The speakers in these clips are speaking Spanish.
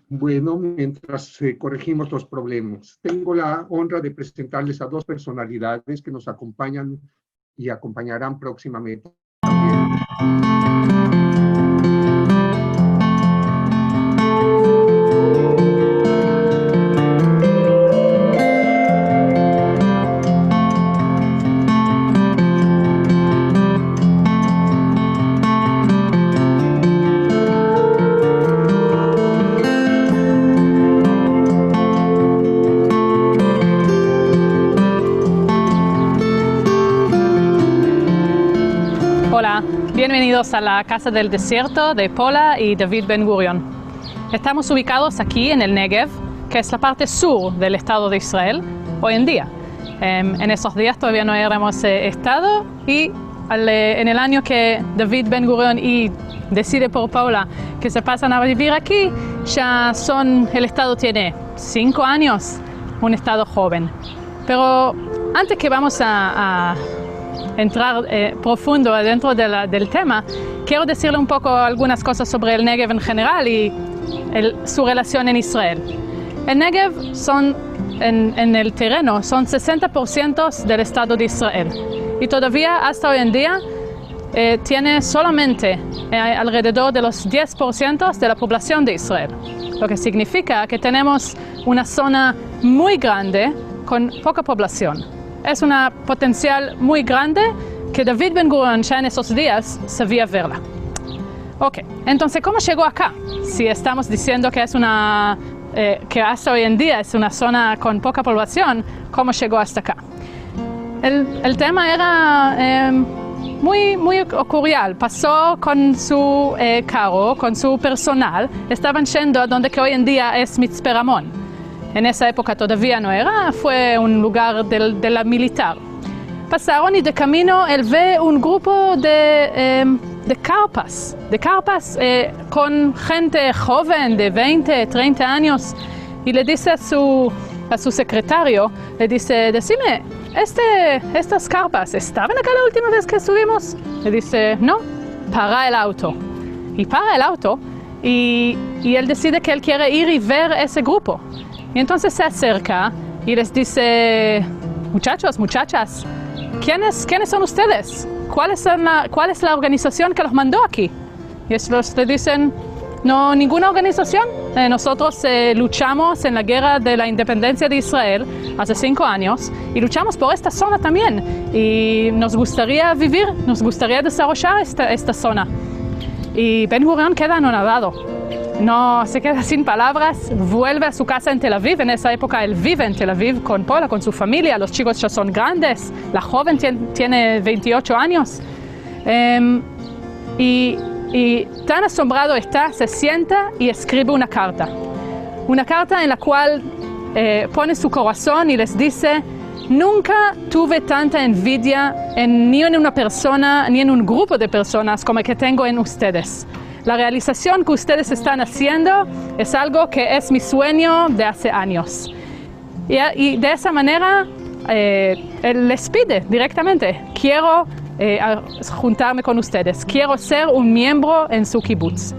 Bueno, mientras corregimos los problemas, tengo la honra de presentarles a dos personalidades que nos acompañan y acompañarán próximamente también. Hola, bienvenidos a la Casa del Desierto de Pola y David Ben Gurion. Estamos ubicados aquí en el Negev, que es la parte sur del Estado de Israel, hoy en día. En esos días todavía no éramos Estado y en el año que David Ben Gurion decide por Pola que se pasan a vivir aquí, ya el Estado tiene 5 años, un Estado joven. Pero antes que vamos a entrar profundo dentro del tema, quiero decirle un poco algunas cosas sobre el Negev en general y su relación en Israel. El Negev en el terreno son 60% del Estado de Israel y todavía hasta hoy en día tiene solamente alrededor de los 10% de la población de Israel, lo que significa que tenemos una zona muy grande con poca población. Es una potencial muy grande que David Ben Gurion ya en esos días sabía verla. Ok, entonces, ¿cómo llegó acá? Si estamos diciendo que que hasta hoy en día es una zona con poca población, ¿cómo llegó hasta acá? El tema era muy ocurrial. Pasó con su carro, con su personal, estaban yendo a donde que hoy en día es Mitzpe Ramón. En esa época todavía no era, fue un lugar de la militar. Pasaron y de camino él ve un grupo de carpas con gente joven de 20, 30 años y le dice a su secretario, le dice, decime, estas carpas, ¿estaban acá la última vez que estuvimos? Le dice, no, para el auto. Y para el auto y él decide que él quiere ir y ver ese grupo. Y entonces se acerca y les dice, muchachos, muchachas, ¿quiénes son ustedes? ¿Cuál es la organización que los mandó aquí? Y ellos le dicen, no, ninguna organización. Nosotros luchamos en la guerra de la independencia de Israel hace 5 años y luchamos por esta zona también. Y nos gustaría desarrollar esta zona. Y Ben Gurion queda anonadado. No, se queda sin palabras, vuelve a su casa en Tel Aviv. En esa época él vive en Tel Aviv con Pola, con su familia. Los chicos ya son grandes, la joven tiene 28 años. Y tan asombrado está, se sienta y escribe una carta. Una carta en la cual pone su corazón y les dice, nunca tuve tanta envidia ni en una persona, ni en un grupo de personas como el que tengo en ustedes. La realización que ustedes están haciendo es algo que es mi sueño de hace años. Y de esa manera, él les pide directamente, quiero juntarme con ustedes, quiero ser un miembro en su kibutz.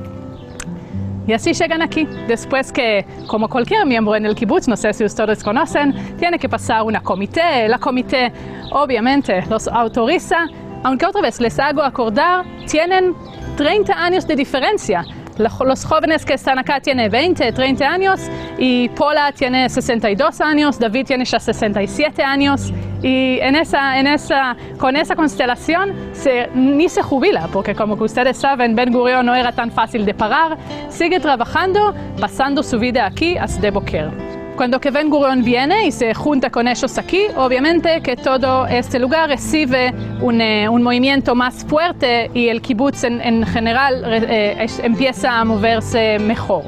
Y así llegan aquí, después que, como cualquier miembro en el kibutz, no sé si ustedes conocen, tiene que pasar una comité. La comité obviamente los autoriza, aunque otra vez les hago acordar, tienen 30 años de diferencia. Los jóvenes que están acá tienen 20, 30 años y Pola tiene 62 años, David tiene ya 67 años y con esa constelación ni se jubila, porque como que ustedes saben, Ben Gurion no era tan fácil de parar, sigue trabajando, pasando su vida aquí hasta Boker. Cuando que Ben Gurion viene y se junta con ellos aquí, obviamente que todo este lugar recibe un movimiento más fuerte y el kibutz en general empieza a moverse mejor.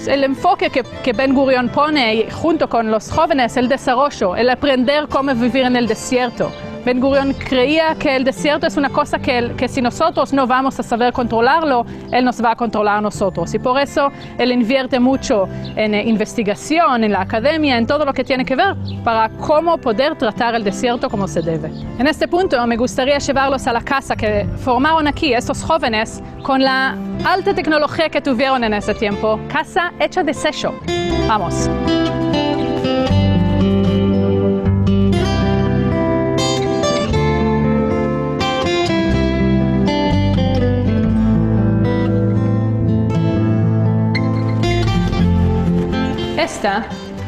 El enfoque que Ben Gurion pone junto con los jóvenes, el desarrollo, el aprender cómo vivir en el desierto, Ben Gurion creía que el desierto es una cosa que si nosotros no vamos a saber controlarlo, él nos va a controlar a nosotros. Y por eso él invierte mucho en investigación, en la academia, en todo lo que tiene que ver para cómo poder tratar el desierto como se debe. En este punto me gustaría llevarlos a la casa que formaron aquí estos jóvenes con la alta tecnología que tuvieron en ese tiempo, casa hecha de desecho. Vamos.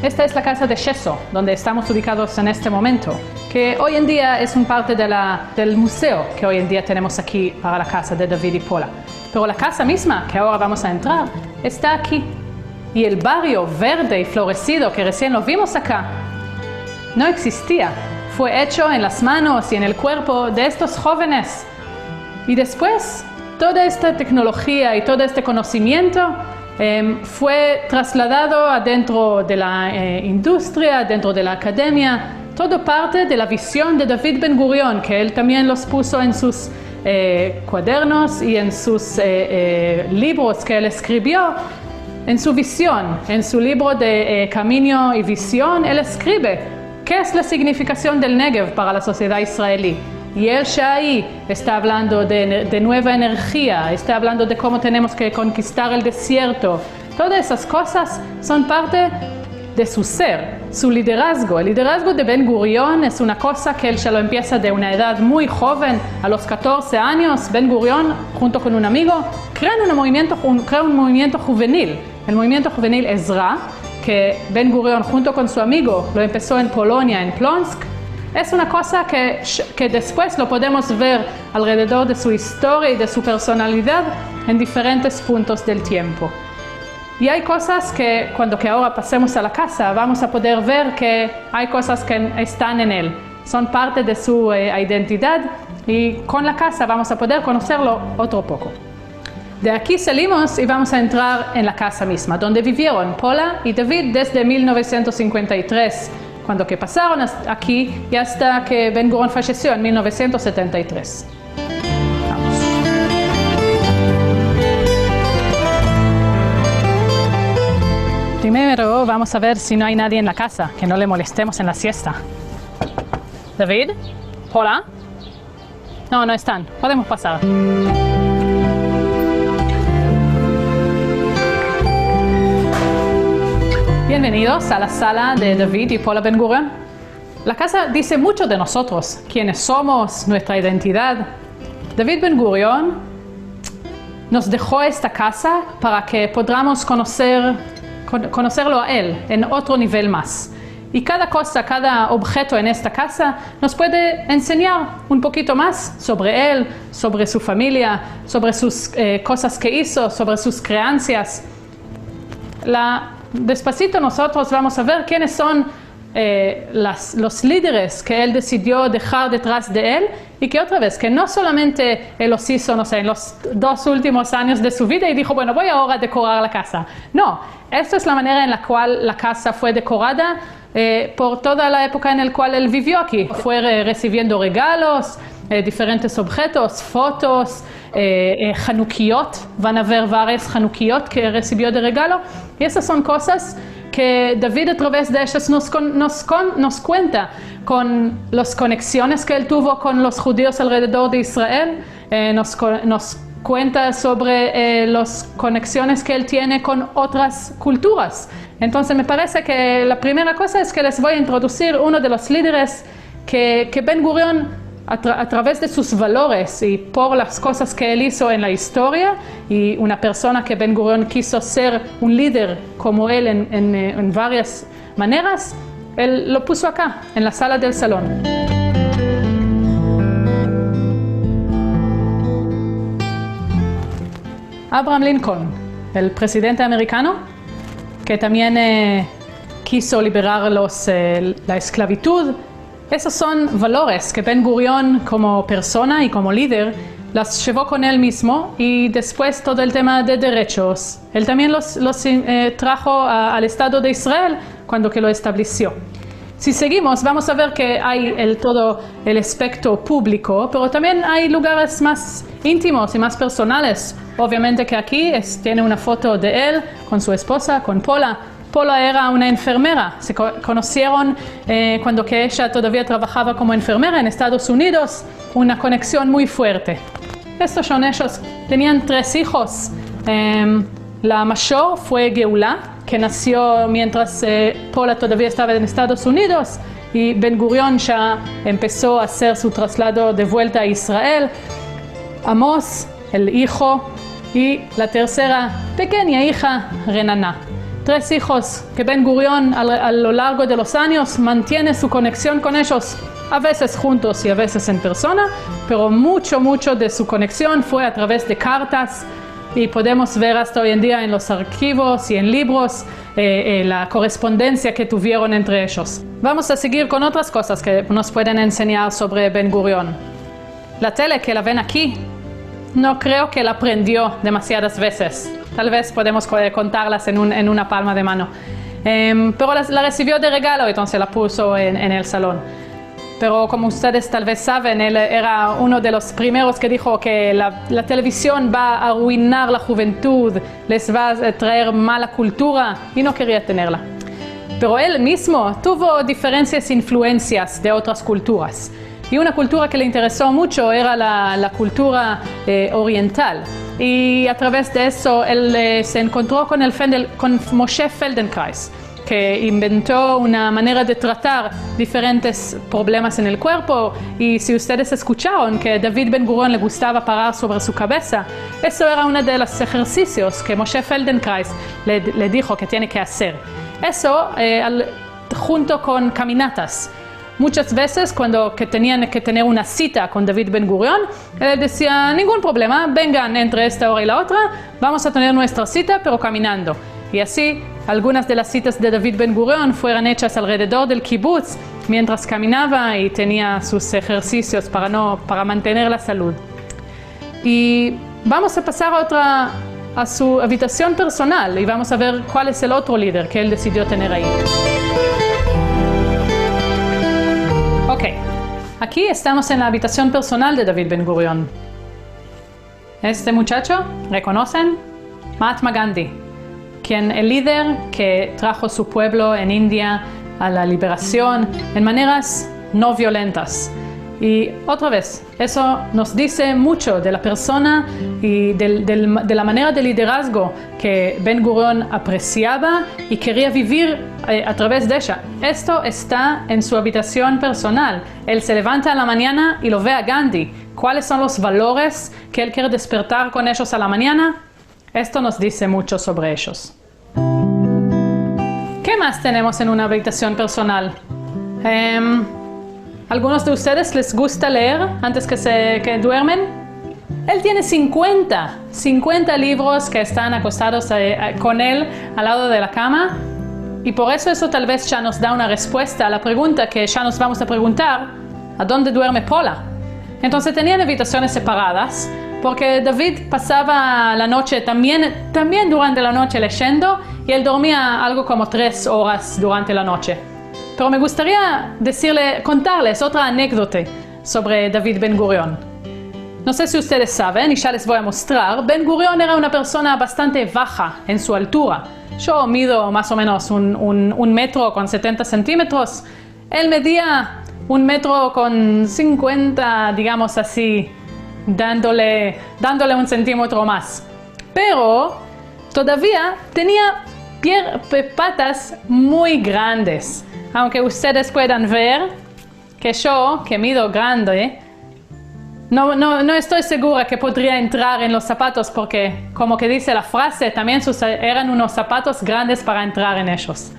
Esta es la casa de yeso, donde estamos ubicados en este momento, que hoy en día es un parte del museo que hoy en día tenemos aquí para la casa de David y Paula. Pero la casa misma, que ahora vamos a entrar, está aquí. Y el barrio verde y florecido que recién lo vimos acá, no existía. Fue hecho en las manos y en el cuerpo de estos jóvenes. Y después, toda esta tecnología y todo este conocimiento fue trasladado adentro de la industria, dentro de la academia, todo parte de la visión de David Ben Gurion, que él también los puso en sus cuadernos y en sus libros que él escribió. En su visión, en su libro de Camino y Visión, él escribe qué es la significación del Negev para la sociedad israelí. Y él ya ahí está hablando de nueva energía, está hablando de cómo tenemos que conquistar el desierto. Todas esas cosas son parte de su ser, su liderazgo. El liderazgo de Ben Gurion es una cosa que él ya lo empieza de una edad muy joven. A los 14 años, Ben Gurion, junto con un amigo, crea un movimiento juvenil. El movimiento juvenil Ezra, que Ben Gurion junto con su amigo lo empezó en Polonia, en Plonsk. Es una cosa que después lo podemos ver alrededor de su historia y de su personalidad en diferentes puntos del tiempo. Y hay cosas que cuando ahora pasemos a la casa vamos a poder ver que hay cosas que están en él. Son parte de su identidad y con la casa vamos a poder conocerlo otro poco. De aquí salimos y vamos a entrar en la casa misma, donde vivieron Paula y David desde 1953. Cuando que pasaron aquí y hasta que Ben Gurion falleció en 1973. Vamos. Primero vamos a ver si no hay nadie en la casa, que no le molestemos en la siesta. David, Paula. No están. Podemos pasar. Bienvenidos a la sala de David y Paula Ben Gurion. La casa dice mucho de nosotros, quiénes somos, nuestra identidad. David Ben Gurion nos dejó esta casa para que podamos conocerlo a él en otro nivel más. Y cada cosa, cada objeto en esta casa nos puede enseñar un poquito más sobre él, sobre su familia, sobre sus cosas que hizo, sobre sus creencias. Despacito nosotros vamos a ver quiénes son los líderes que él decidió dejar detrás de él y que otra vez, que no solamente él los hizo, no sé, en los 2 últimos años de su vida y dijo, bueno, voy ahora a decorar la casa. No, esta es la manera en la cual la casa fue decorada por toda la época en la cual él vivió aquí. Fue recibiendo regalos, diferentes objetos, fotos, Hanukiot, van a ver varias Hanukiot que recibió de regalo. Y esas son cosas que David a través de ellas nos cuenta con las conexiones que él tuvo con los judíos alrededor de Israel, nos cuenta sobre las conexiones que él tiene con otras culturas. Entonces me parece que la primera cosa es que les voy a introducir uno de los líderes que Ben Gurion a través de sus valores y por las cosas que él hizo en la historia, y una persona que Ben Gurion quiso ser un líder como él en varias maneras, él lo puso acá, en la sala del salón. Abraham Lincoln, el presidente americano, que también quiso liberar la esclavitud. Esos son valores que Ben Gurion como persona y como líder las llevó con él mismo, y después todo el tema de derechos. Él también los trajo al Estado de Israel cuando que lo estableció. Si seguimos, vamos a ver que hay todo el aspecto público, pero también hay lugares más íntimos y más personales. Obviamente que aquí tiene una foto de él con su esposa, con Paula. Paula era una enfermera. Se conocieron cuando que ella todavía trabajaba como enfermera en Estados Unidos. Una conexión muy fuerte. Estos son ellos. Tenían 3 hijos. La mayor fue Geula, que nació mientras Paula todavía estaba en Estados Unidos, y Ben Gurion ya empezó a hacer su traslado de vuelta a Israel. Amos, el hijo, y la tercera pequeña hija, Renana. 3 hijos que Ben Gurion a lo largo de los años mantiene su conexión con ellos, a veces juntos y a veces en persona, pero mucho de su conexión fue a través de cartas. Y podemos ver hasta hoy en día en los archivos y en libros la correspondencia que tuvieron entre ellos. Vamos a seguir con otras cosas que nos pueden enseñar sobre Ben Gurion. La tele que la ven aquí, no creo que la aprendió demasiadas veces. Tal vez podemos contarlas en una palma de mano. Pero la recibió de regalo, entonces la puso en el salón. Pero como ustedes tal vez saben, él era uno de los primeros que dijo que la televisión va a arruinar la juventud, les va a traer mala cultura, y no quería tenerla. Pero él mismo tuvo diferentes influencias de otras culturas. Y una cultura que le interesó mucho era la cultura oriental. Y a través de eso él se encontró con Moshe Feldenkrais, que inventó una manera de tratar diferentes problemas en el cuerpo. Y si ustedes escucharon que David Ben Gurion le gustaba parar sobre su cabeza, eso era uno de los ejercicios que Moshe Feldenkrais le dijo que tiene que hacer. Eso junto con caminatas. Muchas veces cuando tenían que tener una cita con David Ben Gurion, él decía, ningún problema, vengan entre esta hora y la otra, vamos a tener nuestra cita pero caminando. Y así, algunas de las citas de David Ben Gurion fueron hechas alrededor del kibutz mientras caminaba y tenía sus ejercicios para mantener la salud. Y vamos a pasar a su habitación personal y vamos a ver cuál es el otro líder que él decidió tener ahí. Ok, aquí estamos en la habitación personal de David Ben Gurion. Este muchacho, ¿reconocen? Mahatma Gandhi, el líder que trajo su pueblo en India a la liberación en maneras no violentas. Y otra vez, eso nos dice mucho de la persona y de la manera de liderazgo que Ben Gurion apreciaba y quería vivir a través de ella. Esto está en su habitación personal. Él se levanta a la mañana y lo ve a Gandhi. ¿Cuáles son los valores que él quiere despertar con ellos a la mañana? Esto nos dice mucho sobre ellos. ¿Qué más tenemos en una habitación personal? ¿Algunos de ustedes les gusta leer antes que duermen? Él tiene 50 libros que están acostados con él al lado de la cama. Y por eso tal vez ya nos da una respuesta a la pregunta que ya nos vamos a preguntar: ¿a dónde duerme Paula? Entonces tenían habitaciones separadas, porque David pasaba la noche también durante la noche leyendo, y él dormía algo como 3 horas durante la noche. Pero me gustaría contarles otra anécdota sobre David Ben Gurion. No sé si ustedes saben, y ya les voy a mostrar, Ben Gurion era una persona bastante baja en su altura. Yo mido más o menos un metro con 70 centímetros. Él medía 1 metro con 50, digamos así, dándole 1 centímetro más. Pero todavía tenía patas muy grandes. Aunque ustedes puedan ver que yo, que mido grande, no estoy segura que podría entrar en los zapatos, porque, como que dice la frase, también eran unos zapatos grandes para entrar en ellos.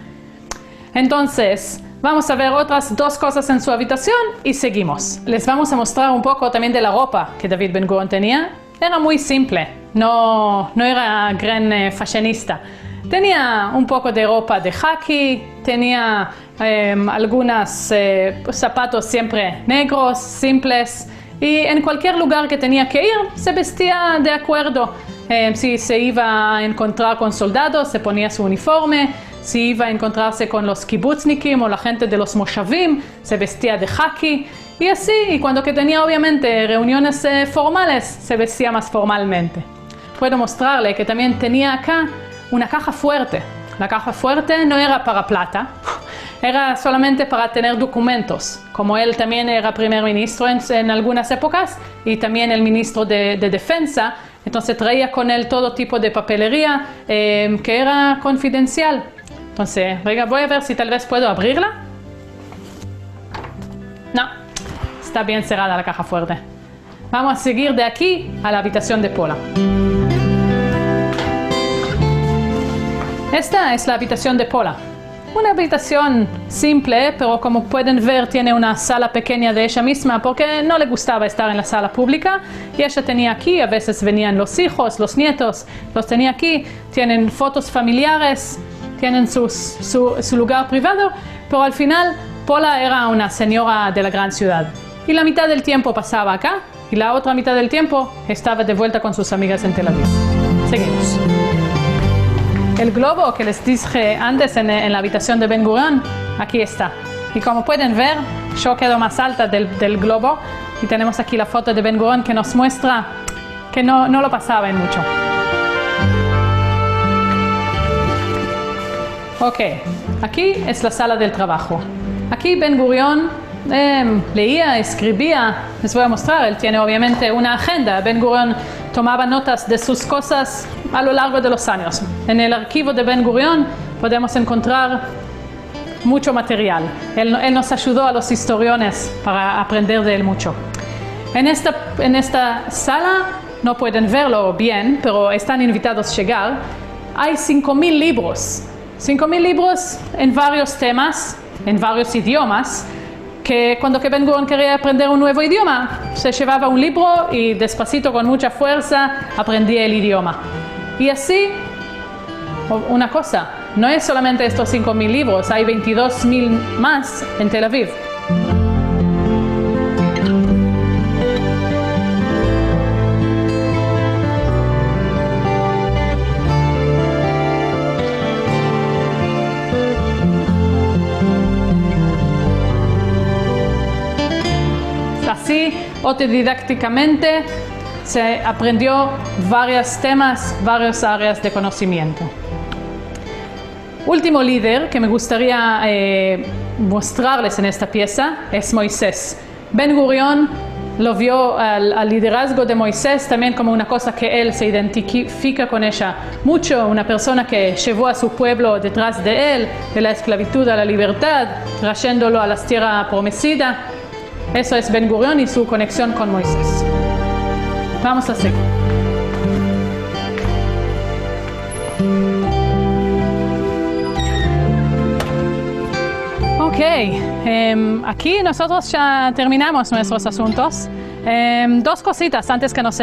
Entonces, vamos a ver otras 2 cosas en su habitación y seguimos. Les vamos a mostrar un poco también de la ropa que David Ben Gurion tenía. Era muy simple, no era gran fashionista. Tenía un poco de ropa de khaki, tenía algunos zapatos siempre negros, simples, y en cualquier lugar que tenía que ir se vestía de acuerdo. Si se iba a encontrar con soldados, se ponía su uniforme. si iba a encontrarse con los kibutznikim o la gente de los moshavim, se vestía de haki, y así, y cuando que tenía obviamente reuniones formales, se vestía más formalmente. Puedo mostrarle que también tenía acá una caja fuerte. La caja fuerte no era para plata, era solamente para tener documentos. Como él también era primer ministro en algunas épocas y también el ministro de defensa, entonces traía con él todo tipo de papelería que era confidencial. Entonces, voy a ver si tal vez puedo abrirla. No, está bien cerrada la caja fuerte. Vamos a seguir de aquí a la habitación de Pola. Esta es la habitación de Pola. Una habitación simple, pero como pueden ver tiene una sala pequeña de ella misma porque no le gustaba estar en la sala pública y ella tenía aquí, a veces venían los hijos, los nietos, los tenía aquí, tienen fotos familiares, tienen su lugar privado, pero al final Pola era una señora de la gran ciudad y la mitad del tiempo pasaba acá y la otra mitad del tiempo estaba de vuelta con sus amigas en Tel Aviv. Seguimos. El globo que les dije antes en la habitación de Ben Gurion, aquí está. Y como pueden ver, yo quedo más alta del globo y tenemos aquí la foto de Ben Gurion que nos muestra que no lo pasaba en mucho. Ok, aquí es la sala del trabajo. Aquí Ben Gurion leía, escribía, les voy a mostrar, él tiene obviamente una agenda. Ben Gurion tomaba notas de sus cosas a lo largo de los años. En el archivo de Ben Gurion podemos encontrar mucho material. Él nos ayudó a los historiadores para aprender de él mucho. En esta sala, no pueden verlo bien, pero están invitados a llegar, hay 5.000 libros. 5.000 libros en varios temas, en varios idiomas, que cuando que Ben Gurion quería aprender un nuevo idioma, se llevaba un libro y despacito, con mucha fuerza, aprendía el idioma. Y así, una cosa, no es solamente estos 5.000 libros, hay 22.000 más en Tel Aviv. Así, autodidácticamente, se aprendió varios temas, varias áreas de conocimiento. Último líder que me gustaría mostrarles en esta pieza es Moisés. Ben Gurion lo vio al liderazgo de Moisés también como una cosa que él se identifica con ella mucho, una persona que llevó a su pueblo detrás de él, de la esclavitud a la libertad, trayéndolo a las tierras prometidas. Eso es Ben Gurion y su conexión con Moisés. Vamos a seguir. Ok, aquí nosotros ya terminamos nuestros asuntos. Dos cositas antes que nos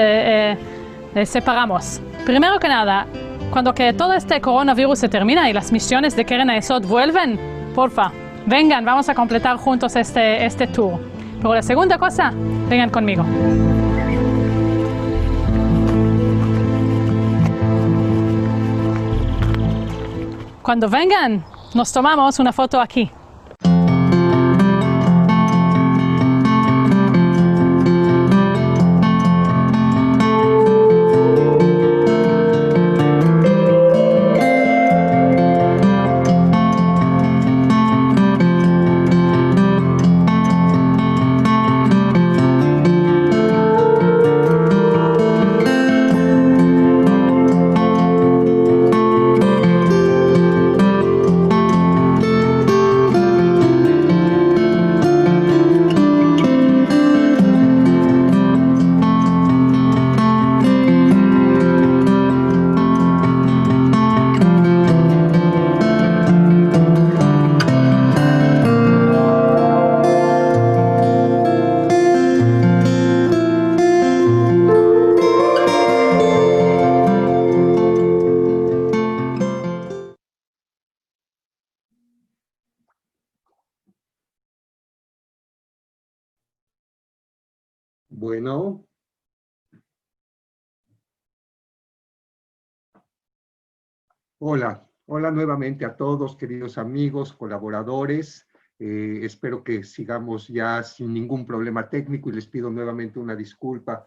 separamos. Primero que nada, cuando que todo este coronavirus se termina y las misiones de Keren HaYesod vuelven, porfa, vengan, vamos a completar juntos este tour. Pero la segunda cosa, vengan conmigo. Cuando vengan, nos tomamos una foto aquí. Bueno. Hola, Hola nuevamente a todos, queridos amigos, colaboradores. Espero que sigamos ya sin ningún problema técnico y les pido nuevamente una disculpa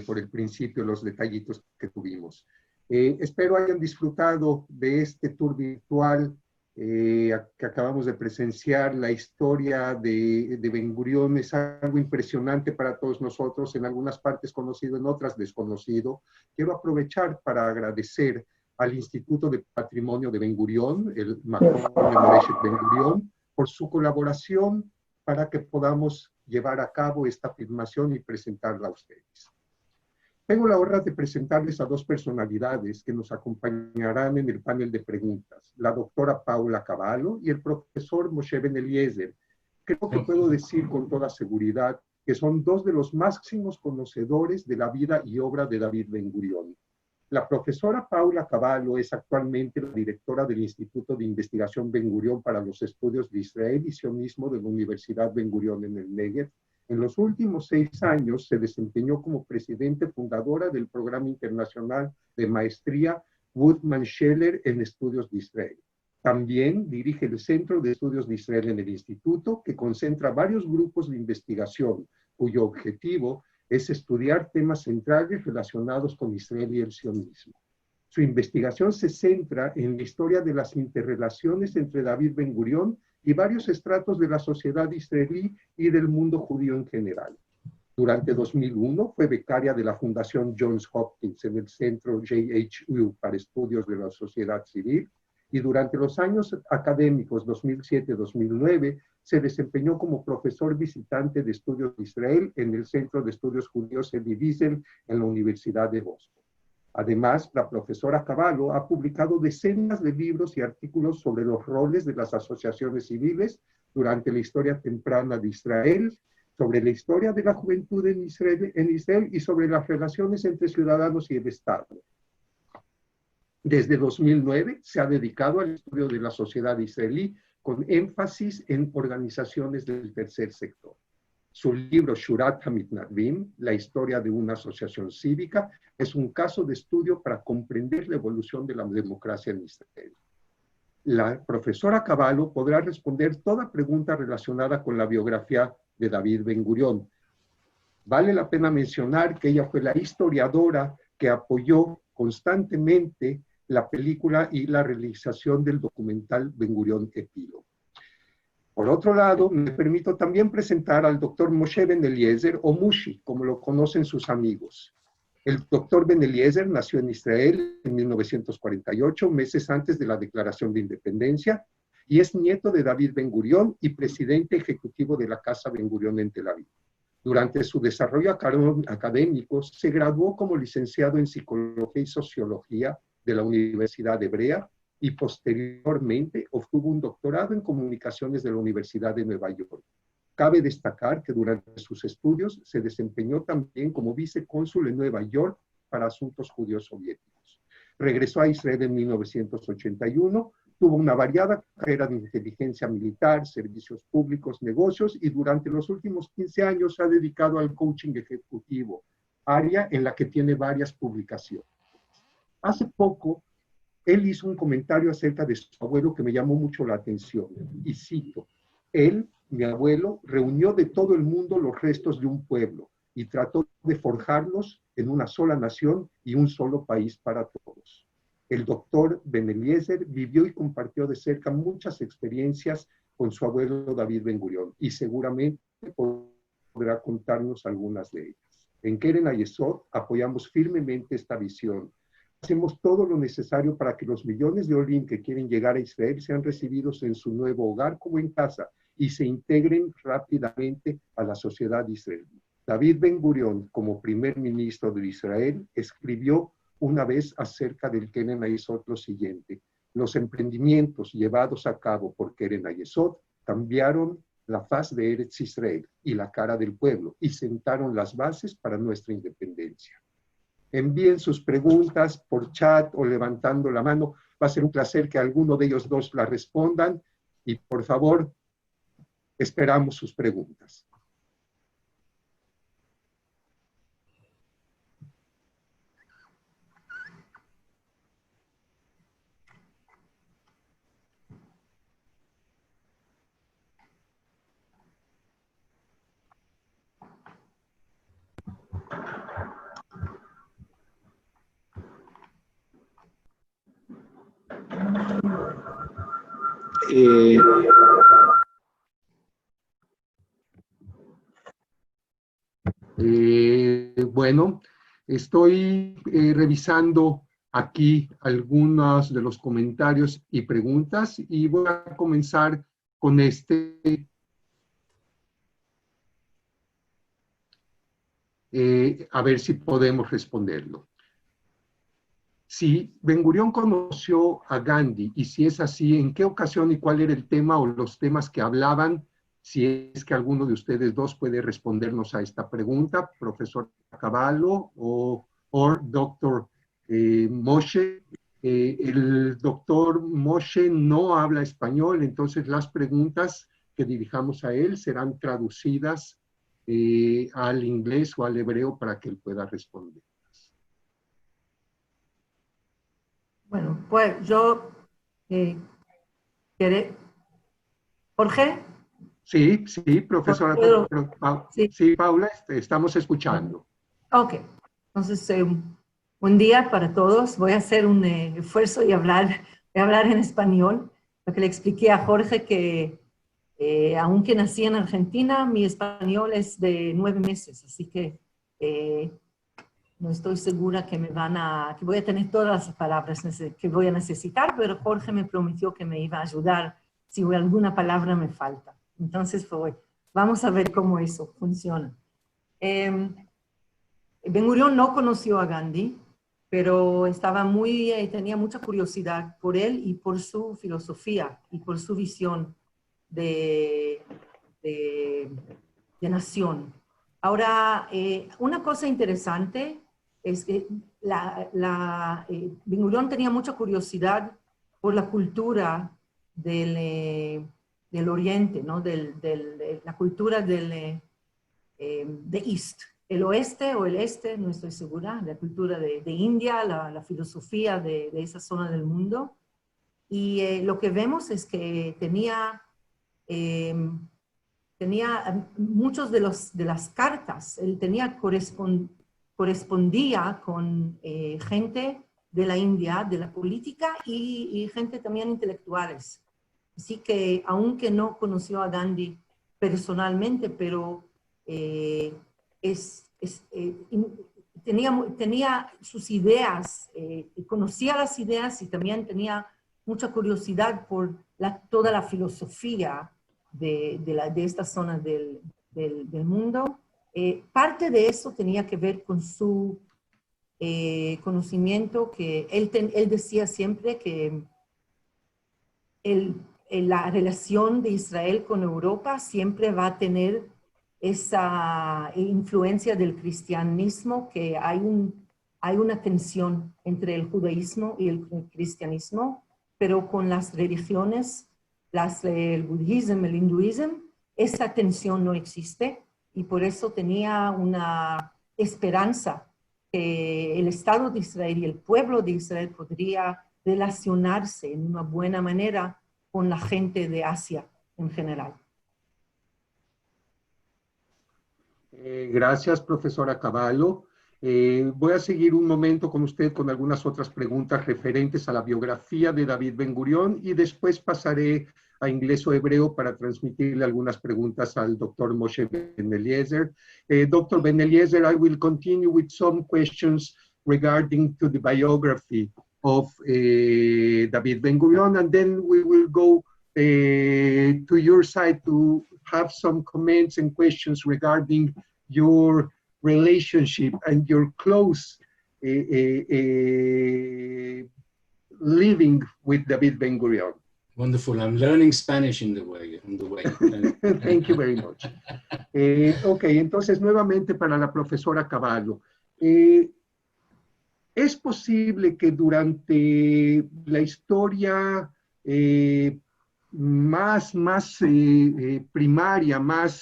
por el principio, los detallitos que tuvimos. Espero hayan disfrutado de este tour virtual que acabamos de presenciar. La historia de Ben Gurión es algo impresionante para todos nosotros, en algunas partes conocido, en otras desconocido. Quiero aprovechar para agradecer al Instituto de Patrimonio de Ben Gurión, el Macon Memoreshet Ben Gurión, por su colaboración para que podamos llevar a cabo esta filmación y presentarla a ustedes. Tengo la honra de presentarles a dos personalidades que nos acompañarán en el panel de preguntas, la doctora Paula Cavallo y el profesor Moshe Ben Eliezer. Creo que puedo decir con toda seguridad que son dos de los máximos conocedores de la vida y obra de David Ben Gurión. La profesora Paula Cavallo es actualmente la directora del Instituto de Investigación Ben Gurión para los Estudios de Israel y Sionismo de la Universidad Ben Gurión en el Negev. En los últimos 6 años se desempeñó como presidente fundadora del Programa Internacional de Maestría Woodman Scheller en Estudios de Israel. También dirige el Centro de Estudios de Israel en el Instituto, que concentra varios grupos de investigación, cuyo objetivo es estudiar temas centrales relacionados con Israel y el sionismo. Su investigación se centra en la historia de las interrelaciones entre David Ben Gurión y varios estratos de la sociedad israelí y del mundo judío en general. Durante 2001 fue becaria de la Fundación Johns Hopkins en el Centro JHU para Estudios de la Sociedad Civil, y durante los años académicos 2007-2009 se desempeñó como profesor visitante de estudios de Israel en el Centro de Estudios Judíos Elie Wiesel en la Universidad de Boston. Además, la profesora Cavallo ha publicado decenas de libros y artículos sobre los roles de las asociaciones civiles durante la historia temprana de Israel, sobre la historia de la juventud en Israel y sobre las relaciones entre ciudadanos y el Estado. Desde 2009 se ha dedicado al estudio de la sociedad israelí con énfasis en organizaciones del tercer sector. Su libro Shurat HaMitnadvim, la historia de una asociación cívica, es un caso de estudio para comprender la evolución de la democracia en Israel. La profesora Cavallo podrá responder toda pregunta relacionada con la biografía de David Ben Gurión. Vale la pena mencionar que ella fue la historiadora que apoyó constantemente la película y la realización del documental Ben Gurión Epílogo. Por otro lado, me permito también presentar al doctor Moshe Ben Eliezer, o Mushi, como lo conocen sus amigos. El doctor Ben Eliezer nació en Israel en 1948, meses antes de la Declaración de Independencia, y es nieto de David Ben Gurión y presidente ejecutivo de la Casa Ben Gurión en Tel Aviv. Durante su desarrollo académico, se graduó como licenciado en Psicología y Sociología de la Universidad Hebrea y posteriormente obtuvo un doctorado en Comunicaciones de la Universidad de Nueva York. Cabe destacar que durante sus estudios se desempeñó también como vicecónsul en Nueva York para asuntos judíos soviéticos. Regresó a Israel en 1981, tuvo una variada carrera de inteligencia militar, servicios públicos, negocios, y durante los últimos 15 años se ha dedicado al coaching ejecutivo, área en la que tiene varias publicaciones. Hace poco, él hizo un comentario acerca de su abuelo que me llamó mucho la atención, y cito: él, mi abuelo, reunió de todo el mundo los restos de un pueblo y trató de forjarlos en una sola nación y un solo país para todos. El doctor Ben Eliezer vivió y compartió de cerca muchas experiencias con su abuelo David Ben Gurión, y seguramente podrá contarnos algunas de ellas. En Keren Hayesod apoyamos firmemente esta visión. Hacemos todo lo necesario para que los millones de Olim que quieren llegar a Israel sean recibidos en su nuevo hogar como en casa y se integren rápidamente a la sociedad israelí. David Ben Gurión, como primer ministro de Israel, escribió una vez acerca del Keren Hayesod lo siguiente: los emprendimientos llevados a cabo por Keren Hayesod cambiaron la faz de Eretz Israel y la cara del pueblo y sentaron las bases para nuestra independencia. Envíen sus preguntas por chat o levantando la mano. Va a ser un placer que alguno de ellos dos la respondan y por favor esperamos sus preguntas. Bueno, estoy revisando aquí algunos de los comentarios y preguntas y voy a comenzar con este. A ver si podemos responderlo. Si Ben Gurión conoció a Gandhi y si es así, ¿en qué ocasión y cuál era el tema o los temas que hablaban? Si es que alguno de ustedes dos puede respondernos a esta pregunta, profesor Cavallo o doctor Moshe. El doctor Moshe no habla español, entonces las preguntas que dirijamos a él serán traducidas al inglés o al hebreo para que él pueda responder. Bueno, pues yo, Jorge. Sí, sí, profesora. Sí. Sí, Paula, estamos escuchando. Ok, entonces buen día para todos. Voy a hacer un esfuerzo y voy a hablar en español, porque le expliqué a Jorge que aunque nací en Argentina, mi español es de 9 meses, así que no estoy segura que que voy a tener todas las palabras que voy a necesitar, pero Jorge me prometió que me iba a ayudar si alguna palabra me falta. Entonces, vamos a ver cómo eso funciona. Ben Gurión no conoció a Gandhi, pero tenía mucha curiosidad por él y por su filosofía y por su visión de nación. Ahora, una cosa interesante es que Ben Gurión tenía mucha curiosidad por la cultura del Oriente, ¿no? La cultura de East, el oeste o el este, no estoy segura, la cultura de India, la filosofía de esa zona del mundo. Y lo que vemos es que tenía muchos de las cartas, él correspondía con gente de la India, de la política y gente también intelectuales. Así que, aunque no conoció a Gandhi personalmente, pero tenía sus ideas, conocía las ideas y también tenía mucha curiosidad por toda la filosofía de esta zona del mundo. Parte de eso tenía que ver con su conocimiento, que él decía siempre que la relación de Israel con Europa siempre va a tener esa influencia del cristianismo, que hay una tensión entre el judaísmo y el cristianismo, pero con las religiones, el budismo, el hinduismo, esa tensión no existe y por eso tenía una esperanza que el Estado de Israel y el pueblo de Israel podría relacionarse en una buena manera con la gente de Asia en general. Gracias, profesora Cavallo. Voy a seguir un momento con usted con algunas otras preguntas referentes a la biografía de David Ben Gurión y después pasaré a inglés o hebreo para transmitirle algunas preguntas al doctor Moshe Ben Eliezer. Dr. Ben Eliezer, I will continue with some questions regarding to the biography of David Ben Gurión, and then we will go to your side to have some comments and questions regarding your relationship and your close living with David Ben Gurión. Wonderful. I'm learning Spanish on the way. Thank you very much. Ok, entonces nuevamente para la profesora Cavallo. ¿Es posible que durante la historia más primaria, más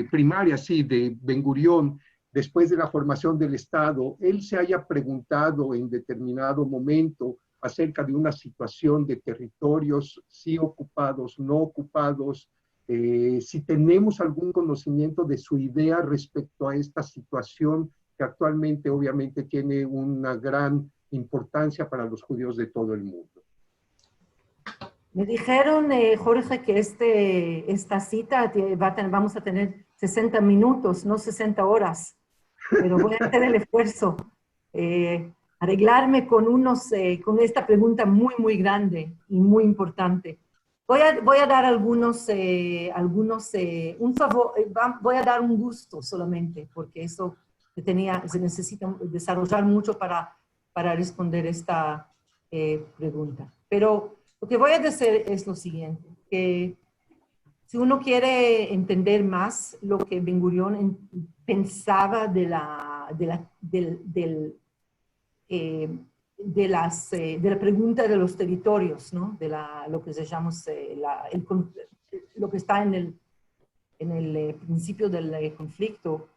primaria, sí, de Ben Gurión, después de la formación del Estado, él se haya preguntado en determinado momento acerca de una situación de territorios, sí ocupados, no ocupados, si tenemos algún conocimiento de su idea respecto a esta situación que actualmente obviamente tiene una gran importancia para los judíos de todo el mundo. Me dijeron, Jorge, que esta cita vamos a tener 60 minutos, no 60 horas, pero voy a hacer el esfuerzo, arreglarme con esta pregunta muy, muy grande y muy importante. Voy a dar un favor, voy a dar un gusto solamente, porque eso se necesita desarrollar mucho para responder esta pregunta. Pero lo que voy a decir es lo siguiente, que si uno quiere entender más lo que Ben Gurión pensaba de la pregunta de los territorios, ¿no? Lo que se llama lo que está en el principio del conflicto,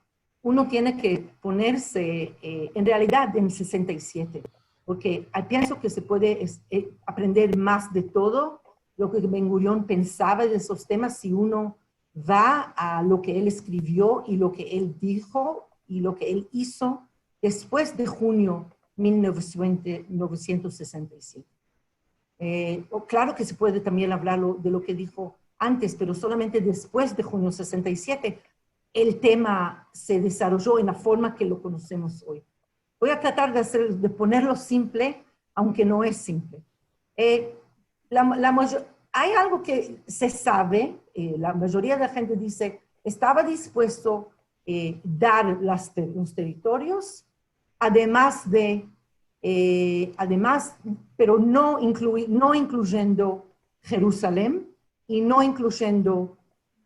uno tiene que ponerse en realidad en 67, porque pienso que se puede aprender más de todo lo que Ben Gurión pensaba de esos temas si uno va a lo que él escribió y lo que él dijo y lo que él hizo después de junio 1967. Claro que se puede también hablar de lo que dijo antes, pero solamente después de junio 67 el tema se desarrolló en la forma que lo conocemos hoy. Voy a tratar de ponerlo simple, aunque no es simple. Hay algo que se sabe, la mayoría de la gente dice, estaba dispuesto a dar los territorios, pero no incluyendo Jerusalén y no incluyendo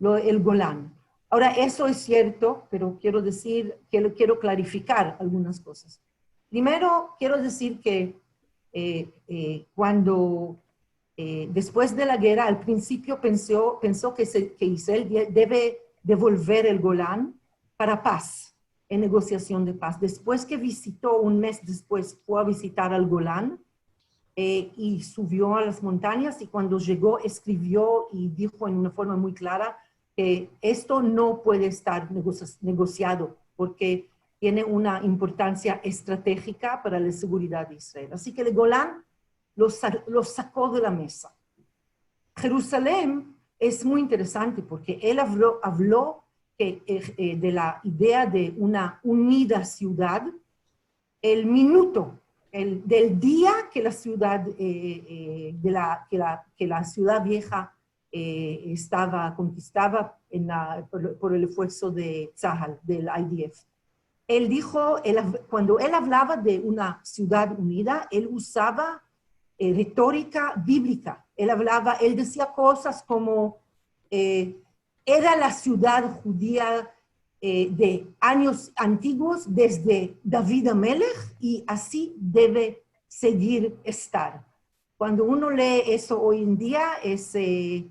el Golán. Ahora, eso es cierto, pero quiero clarificar algunas cosas. Primero, quiero decir que después de la guerra, al principio pensó que Israel debe devolver el Golán para paz, en negociación de paz. Después que visitó, un mes después, fue a visitar al Golán y subió a las montañas, y cuando llegó escribió y dijo en una forma muy clara que esto no puede estar negociado porque tiene una importancia estratégica para la seguridad de Israel. Así que el Golán lo sacó de la mesa. Jerusalén es muy interesante porque él habló de la idea de una unida ciudad, el minuto del día que la ciudad, que la ciudad vieja estaba conquistada por el esfuerzo de Tzahal, del IDF. Él dijo, cuando él hablaba de una ciudad unida, él usaba retórica bíblica. Él decía cosas como, era la ciudad judía de años antiguos desde David Amelech y así debe seguir estar. Cuando uno lee eso hoy en día, ¿qué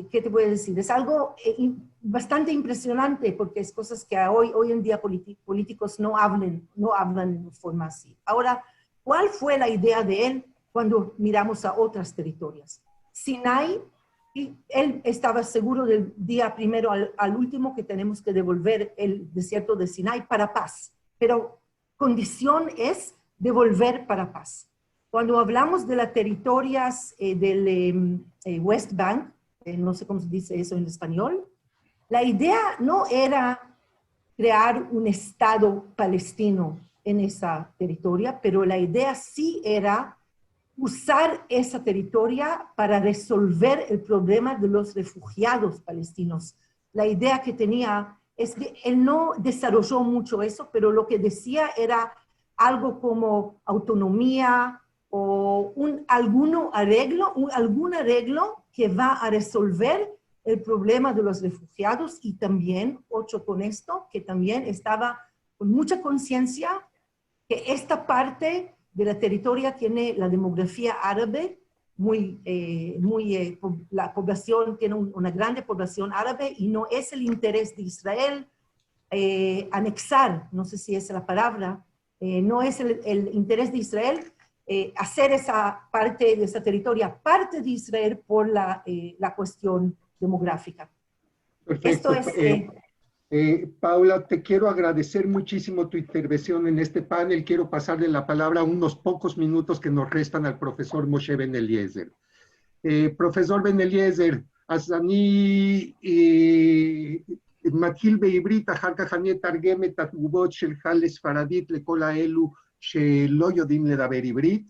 te voy a decir? Es algo bastante impresionante porque es cosas que hoy en día políticos no hablan de forma así. Ahora, ¿cuál fue la idea de él cuando miramos a otras territorios? Sinai, y él estaba seguro del día primero al último que tenemos que devolver el desierto de Sinai para paz, pero condición es devolver para paz. Cuando hablamos de las territorias del West Bank, no sé cómo se dice eso en español, la idea no era crear un Estado palestino en esa territoria, pero la idea sí era usar esa territoria para resolver el problema de los refugiados palestinos. La idea que tenía es que él no desarrolló mucho eso, pero lo que decía era algo como autonomía o algún arreglo que va a resolver el problema de los refugiados, y también, ocho con esto, que también estaba con mucha conciencia que esta parte de la territoria tiene la demografía árabe, la población tiene una grande población árabe, y no es el interés de Israel anexar, no sé si es la palabra, no es el interés de Israel hacer esa parte de esa territoria parte de Israel por la cuestión demográfica. Perfecto. Esto es... Paula, te quiero agradecer muchísimo tu intervención en este panel. Quiero pasarle la palabra unos pocos minutos que nos restan al profesor Moshe Ben Eliezer. Profesor Ben Eliezer, אז אני מתחיל בעברית, אחר כך אני אתרגם את התגובות שלך לספרדית לכל האלו שלא יודעים לדבר עברית.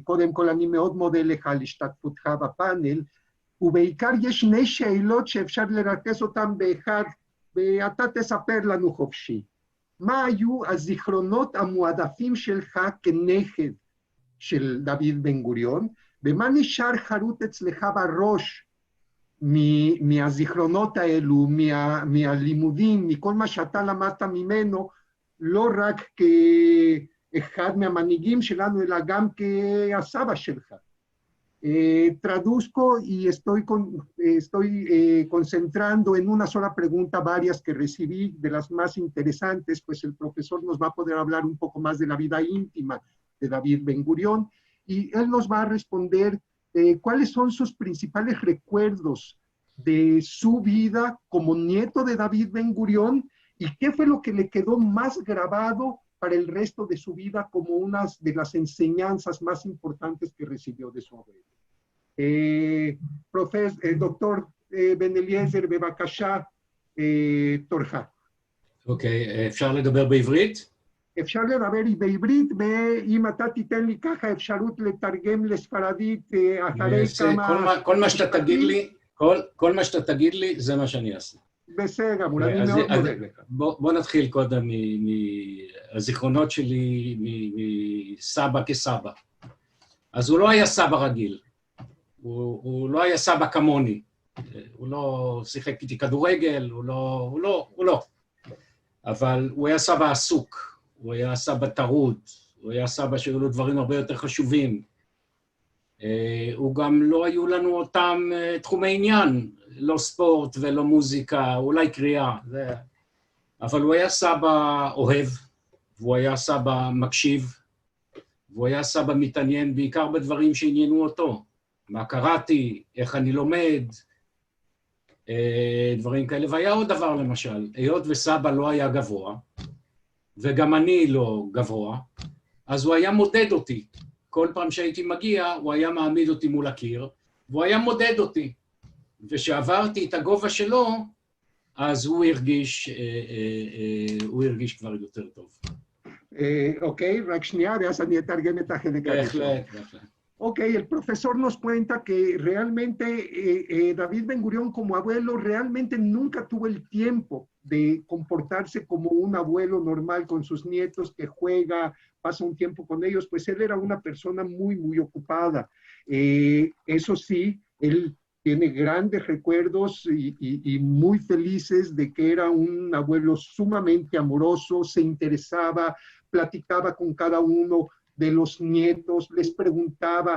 קודם כל אני מאוד מודה לך על השתתפותך בפאנל, ובעיקר יש שני שאלות שאפשר לרכז אותן באחד, ואתה תספר לנו חופשי. מה היו הזיכרונות המועדפים שלך כנכד של דוד בן גוריון, ומה נשאר חרוט אצלך בראש מהזיכרונות האלו, מהלימודים, מכל מה שאתה למדת ממנו, לא רק כאחד מהמנהיגים שלנו, אלא גם כהסבא שלך. Traduzco y estoy concentrando en una sola pregunta varias que recibí, de las más interesantes, pues el profesor nos va a poder hablar un poco más de la vida íntima de David Ben Gurión, y él nos va a responder cuáles son sus principales recuerdos de su vida como nieto de David Ben Gurión y qué fue lo que le quedó más grabado para el resto de su vida como una de las enseñanzas más importantes que recibió de su abuelo. Doctor Ben Eliezer, בבקשה, תורך. אוקיי, אפשר לדבר בעברית? אפשר לדבר בעברית, ואם אתה תיתן לי ככה אפשרות לתרגם לספרדית אחרי כמה... כל מה שאתה תגיד לי, זה מה שאני אעשה. בסדר, אני מאוד מודה לך. בוא נתחיל קודם מהזיכרונות שלי מסבא כסבא. אז הוא לא היה סבא רגיל. הוא לא היה סבא כמוני. הוא לא שיחק איתי כדורגל, הוא לא. אבל הוא היה סבא עסוק. הוא היה סבא טרוד, הוא היה סבא שהיו לו דברים הרבה יותר חשובים. הוא גם לא היו לנו אותם תחומי עניין, לא ספורט ולא מוזיקה, אולי קריאה. אבל הוא היה סבא אוהב, והוא היה סבא מקשיב, והוא היה סבא מתעניין בעיקר בדברים שעניינו אותו. מה קראתי, איך אני לומד, דברים כאלה. והיה עוד דבר למשל, היות וסבא לא היה גבוה, וגם אני לא גבוה, אז הוא היה מודד אותי. כל פעם שהייתי מגיע, הוא היה מעמיד אותי מול הקיר, והוא היה מודד אותי. ושעברתי את הגובה שלו, אז הוא הרגיש כבר יותר טוב. אוקיי, רק שנייה, ואז אני אתרגם את החלק הראשון. בהחלט. Ok, el profesor nos cuenta que realmente David Ben Gurión como abuelo realmente nunca tuvo el tiempo de comportarse como un abuelo normal con sus nietos que juega, pasa un tiempo con ellos, pues él era una persona muy ocupada. Eso sí, él tiene grandes recuerdos y muy felices de que era un abuelo sumamente amoroso, se interesaba, platicaba con cada uno de los nietos, les preguntaba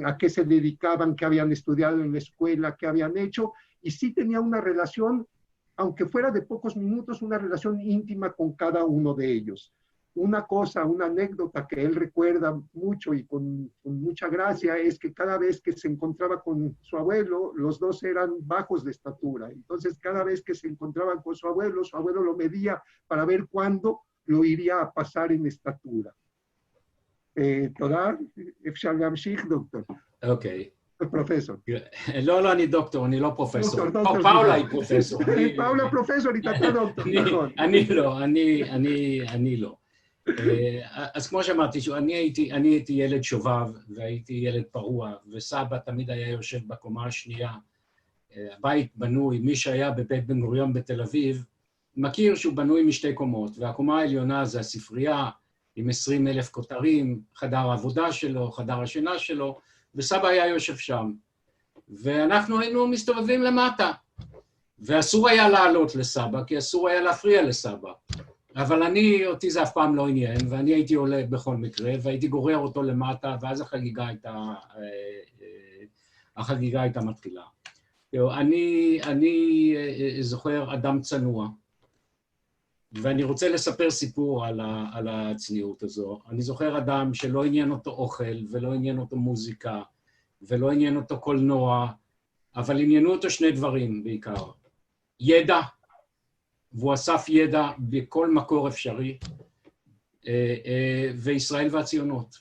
a qué se dedicaban, qué habían estudiado en la escuela, qué habían hecho, y sí tenía una relación, aunque fuera de pocos minutos, una relación íntima con cada uno de ellos. Una cosa, una anécdota que él recuerda mucho y con mucha gracia es que cada vez que se encontraba con su abuelo, los dos eran bajos de estatura. Entonces, cada vez que se encontraban con su abuelo lo medía para ver cuándo lo iría a pasar en estatura. תודה, אפשר להמשיך, דוקטור. אוקיי. פרופסור. לא, אני דוקטור, אני לא פרופסור. פאולה היא פרופסור. פאולה פרופסורית, אתה דוקטור, נכון. אני לא. אז כמו שאמרתי, אני הייתי ילד שובב, והייתי ילד פרוע, וסבא תמיד היה יושב בקומה השנייה. הבית בנוי, מי שהיה בבית בן גוריון בתל אביב, מכיר שהוא בנוי משתי קומות, והקומה העליונה זה הספרייה, עם 20,000 כותרים, חדר העבודה שלו, חדר השינה שלו, וסבא היה יושב שם. ואנחנו היינו מסתובבים למטה. ואסור היה לעלות לסבא, כי אסור היה להפריע לסבא. אבל אותי זה אף פעם לא עניין, ואני הייתי עולה בכל מקרה, והייתי גורר אותו למטה, ואז החגיגה הייתה מתחילה. אני זוכר אדם צנוע, ואני רוצה לספר סיפור על הצניעות הזו. אני זוכר אדם שלא עניין אותו אוכל, ולא עניין אותו מוזיקה, ולא עניין אותו קולנוע, אבל עניינו אותו שני דברים בעיקר. ידע והוא אסף ידע בכל מקור אפשרי, וישראל והציונות.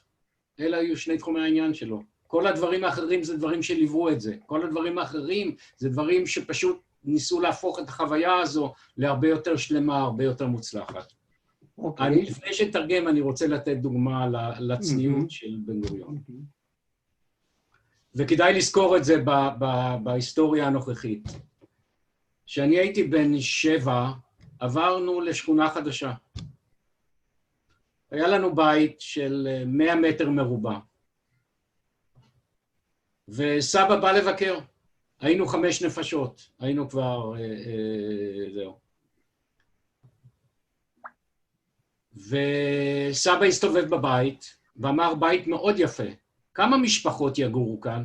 אלה היו שני תחומי העניין שלו. כל הדברים האחרים זה דברים שליוו את זה. כל הדברים האחרים זה דברים שפשוט ניסו להפוך את החוויה הזו להרבה יותר שלמה, הרבה יותר מוצלחת. לפני שתרגם, אני רוצה לתת דוגמה לצניעות של בן גוריון. וכדאי לזכור את זה בהיסטוריה הנוכחית. כשאני הייתי בן 7, עברנו לשכונה חדשה. היה לנו בית של 100 מטר מרובע. וסבא בא לבקר. היינו 5 נפשות. היינו כבר... זהו. וסבא הסתובב בבית, ואמר, בית מאוד יפה. כמה משפחות יגורו כאן?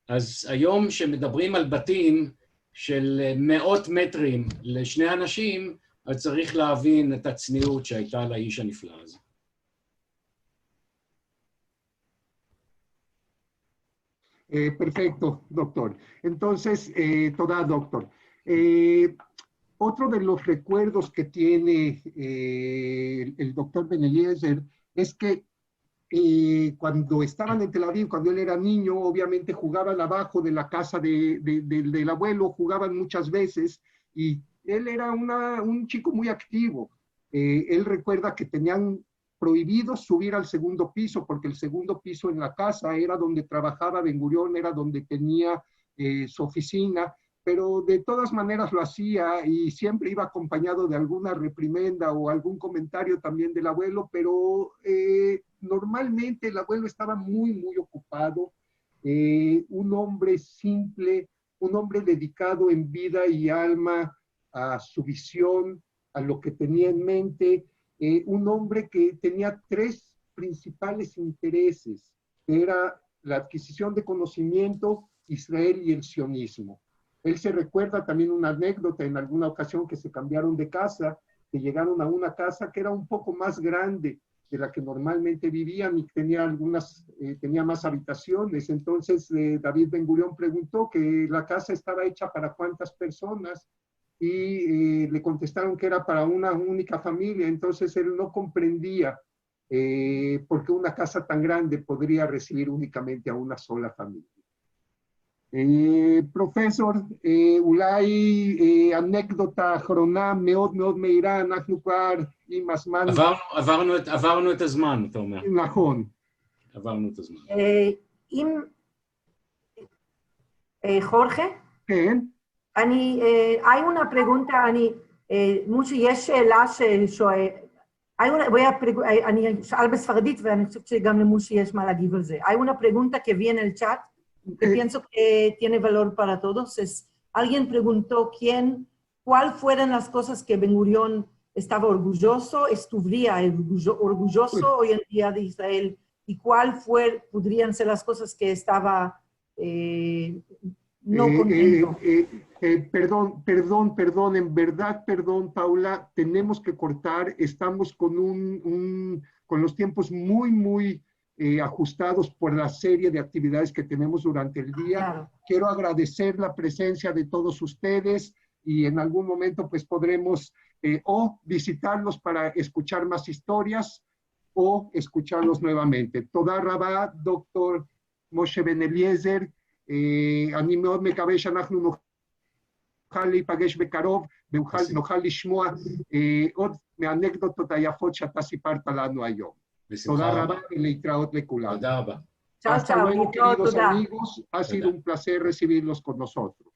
אז היום שמדברים על בתים של 100 מטרים לשני אנשים, אז צריך להבין את הצניעות שהייתה לאיש הנפלא הזה. Perfecto, doctor. Entonces, toda doctor. Otro de los recuerdos que tiene el doctor Ben Eliezer es que cuando estaban en Tel Aviv, cuando él era niño, obviamente jugaban abajo de la casa del abuelo, jugaban muchas veces, y él era un chico muy activo. Él recuerda que tenían prohibido subir al segundo piso, porque el segundo piso en la casa era donde trabajaba Ben Gurión, era donde tenía su oficina, pero de todas maneras lo hacía y siempre iba acompañado de alguna reprimenda o algún comentario también del abuelo, pero normalmente el abuelo estaba muy ocupado, un hombre simple, un hombre dedicado en vida y alma a su visión, a lo que tenía en mente, un hombre que tenía 3 principales intereses, que era la adquisición de conocimiento, Israel y el sionismo. Él se recuerda también una anécdota en alguna ocasión que se cambiaron de casa, que llegaron a una casa que era un poco más grande de la que normalmente vivían y tenía tenía más habitaciones. Entonces David Ben Gurión preguntó que la casa estaba hecha para cuántas personas y le contestaron que era para una única familia. Entonces él no comprendía por qué una casa tan grande podría recibir únicamente a una sola familia. פרופסור, אולי אנקדוטה אחרונה מאוד מהירה, אנחנו כבר עם הזמן... עברנו את הזמן, אתה אומר. נכון. עברנו את הזמן. אם... חורכה? כן. hay una pregunta, מושי, יש שאלה ששואל... אני אשאל בספרדית ואני חושבת שגם למושי יש מה להגיב על זה. hay una pregunta que viene en el chat, que pienso que tiene valor para todos. Alguien preguntó cuál fueron las cosas que Ben Gurión estaba orgulloso, estuviera orgulloso hoy en día de Israel, y cuál podrían ser las cosas que estaba no contento. Perdón, en verdad, perdón, Paula, tenemos que cortar, estamos con los tiempos muy ajustados por la serie de actividades que tenemos durante el día. Claro. Quiero agradecer la presencia de todos ustedes y en algún momento pues podremos o visitarlos para escuchar más historias o escucharlos nuevamente. Toda Rabá, דוקטור משה בן אליעזר, אני מאוד מקווה שאנחנו נוכל להיפגש בקרוב ונוכל לשמוע עוד מהאנקדוטות היפות שאתה סיפרת לנו היום. Toda Rabá y Leitraot Lekulán. Chao, Hasta luego, queridos amigos. Ha sido un placer recibirlos con nosotros.